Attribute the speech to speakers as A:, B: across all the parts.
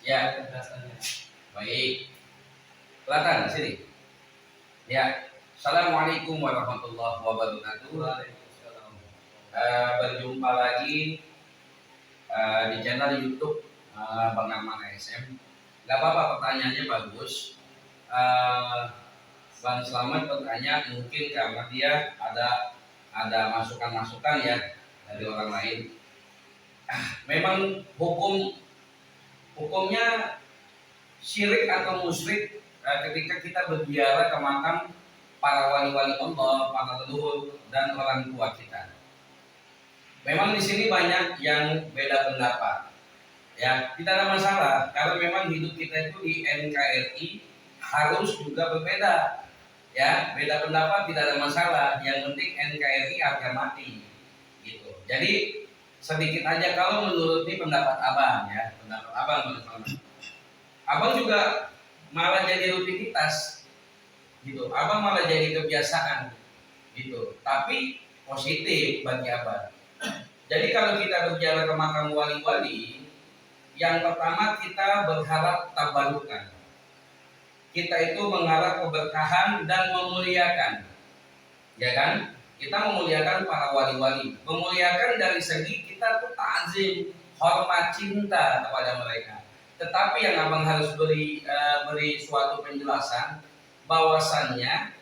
A: Ya, baik. Silakan sini. Ya. Assalamualaikum warahmatullahi wabarakatuh. Berjumpa lagi di channel YouTube Bang Arman ASM. Gak apa-apa, pertanyaannya bagus. Bang Slamet bertanya mungkin karena dia ada masukan-masukan ya dari orang lain. Memang hukumnya syirik atau musyrik ketika kita berziarah ke makam para wali-wali Allah, para leluhur dan orang tua kita. Memang di sini banyak yang beda pendapat. Ya, tidak ada masalah karena memang hidup kita itu di NKRI harus juga berbeda. Ya, beda pendapat tidak ada masalah. Yang penting NKRI harga mati. Gitu. Jadi sedikit aja kalau menurut ini pendapat abang ya, pendapat abang menurut abang juga malah jadi rutinitas gitu, abang malah jadi kebiasaan gitu, tapi positif bagi abang. Jadi kalau kita berjalan ke makam wali-wali, yang pertama kita berharap tabarukan, kita itu mengharap keberkahan dan memuliakan, ya kan? Kita memuliakan para wali-wali, memuliakan dari segi kita tuh ta'zim, hormat, cinta kepada mereka. Tetapi yang abang harus beri suatu penjelasan bahwasannya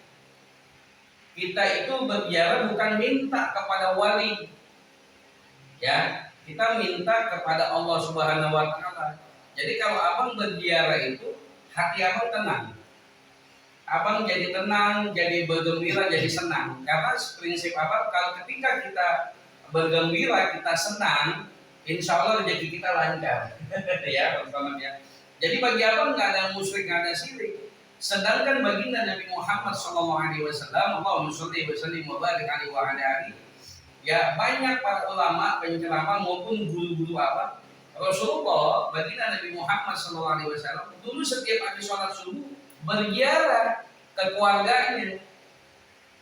A: kita itu berziarah bukan minta kepada wali, ya, kita minta kepada Allah Subhanahu Wa Taala. Jadi kalau abang berziarah itu hati abang tenang. Abang jadi tenang, jadi bergembira, jadi senang. Karena prinsip abang kalau ketika kita bergembira, kita senang, insya Allah rezeki kita lancar. Ya, ya. Jadi bagi abang nggak ada musyrik, nggak ada syirik. Sedangkan baginda Nabi Muhammad SAW, Allahumma sholli wa sallim wa barik alaihi wa ala alihi. Ya, banyak para ulama, penceramah maupun guru-guru abang. Rasulullah, baginda Nabi Muhammad SAW, dulu setiap habis sholat subuh berziarah ke keluarganya.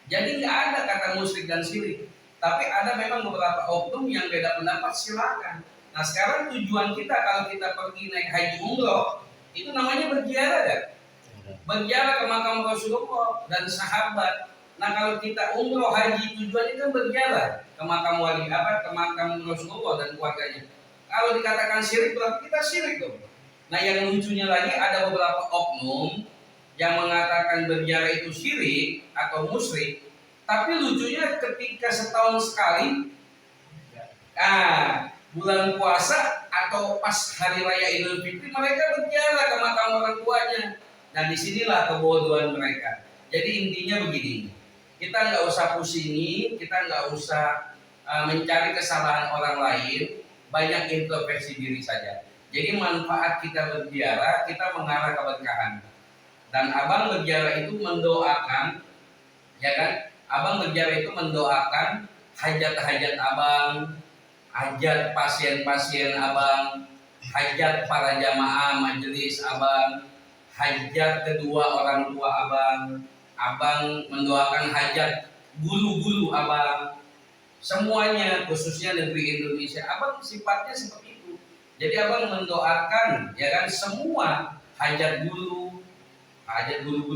A: Jadi nggak ada kata musyrik dan syirik. Tapi ada memang beberapa oknum yang beda pendapat, silakan. Nah sekarang tujuan kita kalau kita pergi naik haji umroh itu namanya berziarah kan? Berziarah ke makam Rasulullah dan sahabat. Nah kalau kita umroh haji tujuannya kan berziarah ke makam wali ke makam Rasulullah dan keluarganya. Kalau dikatakan syirik berarti kita syirik dong. Nah yang lucunya lagi ada beberapa oknum yang mengatakan berziarah itu syirik atau musyrik, tapi lucunya ketika setahun sekali, bulan puasa atau pas hari raya Idul Fitri mereka berziarah ke makam orang tuanya. Nah disinilah kebodohan mereka. Jadi intinya begini, kita nggak usah pusingi, kita nggak usah mencari kesalahan orang lain, banyak introspeksi diri saja. Jadi manfaat kita berziarah, kita mengarah keberkahan. Dan abang berziarah itu mendoakan, ya kan? Abang berziarah itu mendoakan hajat-hajat abang, hajat pasien-pasien abang, hajat para jamaah majelis abang, hajat kedua orang tua abang. Abang mendoakan hajat guru-guru abang. Semuanya, khususnya negeri Indonesia, abang sifatnya seperti itu. Jadi abang mendoakan, ya kan, semua hajat guru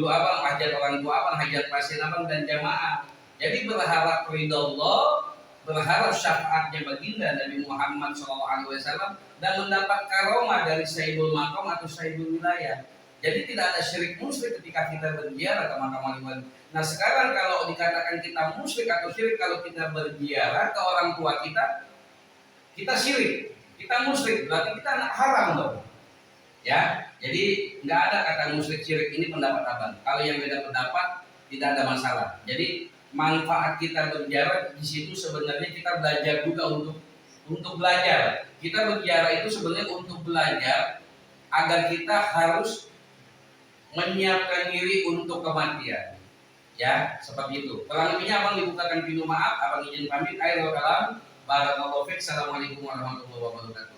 A: abang, hajat orang tua abang, hajat pasien abang dan jamaah. Jadi berharap ridha Allah, berharap syafaatnya baginda Nabi Muhammad SAW dan mendapat karomah dari Sayyidul Maqam atau Sayyidul Wilayah. Jadi tidak ada syirik musyrik ketika kita berziarah ke makam wali-wali. Nah sekarang kalau dikatakan kita musyrik atau syirik kalau kita berziarah ke orang tua kita, kita syirik, kita musyrik, berarti kita anak haram dong. Ya, jadi nggak ada kata musyrik syirik, ini pendapat abang. Kalau yang beda pendapat tidak ada masalah. Jadi manfaat kita berziarah di situ sebenarnya kita belajar juga untuk belajar. Kita berziarah itu sebenarnya untuk belajar agar kita harus menyiapkan diri untuk kematian. Ya, seperti itu. Kurang lebihnya abang dibukakan pintu maaf, abang izin pamit. Akhirul kalam. Barakallahu fiik. Assalamualaikum warahmatullahi wabarakatuh.